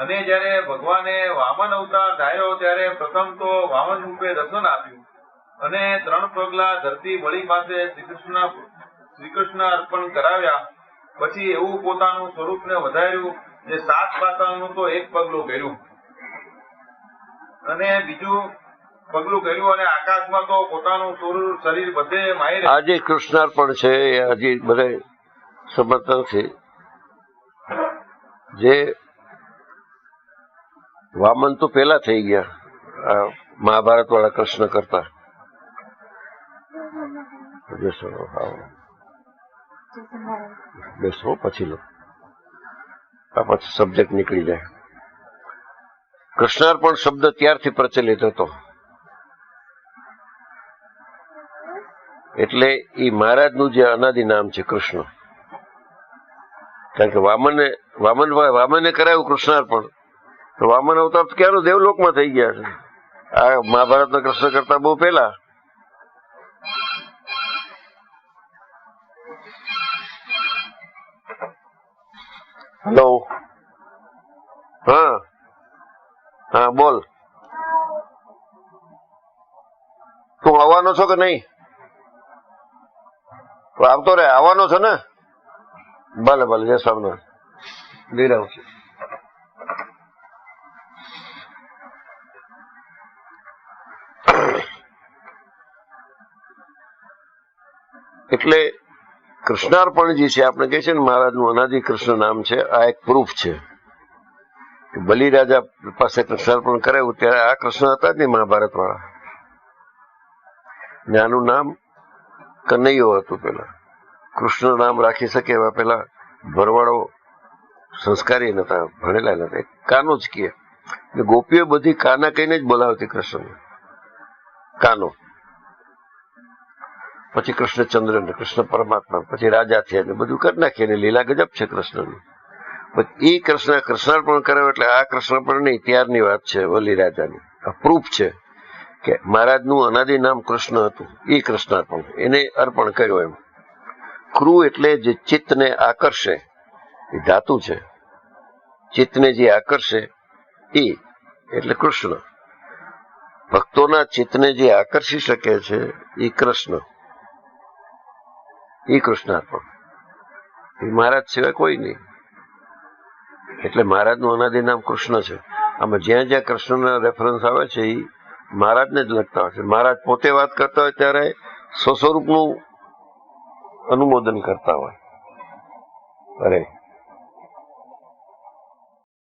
અને જયારે ભગવાને વામન અવતાર ધાર્યો ત્યારે પ્રથમ તો વામન રૂપે દર્શન આપ્યું અને 3 પગલા ધરતી મળી પાસે શ્રી કૃષ્ણ અર્પણ કરાવ્યા. પછી એવું પોતાનું સ્વરૂપને વધાર્યું જે 7 પાતાળનું તો 1 પગલું કર્યું અને બીજું પગલું કર્યું અને આકાશમાં તો પોતાનું શરીર બધે માહિર. આજે કૃષ્ણાર્પણ છે એ હજી બધા સમજતા નથી. જે વામન તો પેલા થઈ ગયા મહાભારત વાળા કૃષ્ણ કરતા. બેસો પછી લો, આ પછી સબ્જેક્ટ નીકળી જાય. કૃષ્ણાર્પણ શબ્દ ત્યારથી પ્રચલિત હતો. એટલે એ મહારાજનું જે અનાદિ નામ છે કૃષ્ણ. કારણ કે વામને કરાયું કૃષ્ણાર્પણ, તો વામન અવતાર તો ક્યાંનો દેવલોકમાં થઈ ગયા છે. આ મહાભારતના કૃષ્ણ કરતા બહુ પહેલા. હેલો, હા હા બોલ, તું આવવાનો છો કે નહીં? આવતો રે, આવવાનો છો ને? ભલે ભલે, જય સ્વામિનારાયણ. લીરાવ છે. એટલે કૃષ્ણાર્પણ જે છે આપણે કહે છે ને મહારાજનું અનાદિ કૃષ્ણ નામ છે, આ એક પ્રૂફ છે. બલિરાજા પાસે કૃષ્ણાર્પણ કરાયું ત્યારે આ કૃષ્ણ હતા જ નહીં મહાભારત વાળા. ને આનું નામ કનૈયો હતું પેલા. કૃષ્ણ નામ રાખી શકે એવા પેલા ભરવાડો સંસ્કારી નતા, ભણેલા નતા. કાનો જ કહે. ગોપીઓ બધી કાના કહીને જ બોલાવતી કૃષ્ણને, કાનો. પછી કૃષ્ણચંદ્ર ને કૃષ્ણ પરમાત્મા, પછી રાજા થયા ને બધું કરી નાખીએ. લીલા ગજબ છે કૃષ્ણની. એ કૃષ્ણાર્પણ કરાવે એટલે આ કૃષ્ણાર્પણ નહીં, ત્યારની વાત છે વલી રાજાની. આ પ્રૂફ છે કે મહારાજનું અનાદિ નામ કૃષ્ણ હતું. એ કૃષ્ણાર્પણ એને અર્પણ કર્યો એમ. ક્રુ એટલે જે ચિત્તને આકર્ષે, એ ધાતુ છે. ચિત્તને જે આકર્ષે એ એટલે કૃષ્ણ. ભક્તોના ચિત્તને જે આકર્ષી શકે છે એ કૃષ્ણ. એ કૃષ્ણાર્પણ. એ મહારાજ સિવાય કોઈ નહીં. એટલે મહારાજનું અનાદિ નામ કૃષ્ણ છે. આમાં જ્યાં જ્યાં કૃષ્ણના રેફરન્સ આવે છે એ મહારાજને જ લગતા હોય છે. મહારાજ પોતે વાત કરતા હોય ત્યારે સ્વસ્વરૂપનું અનુમોદન કરતા હોય. અરે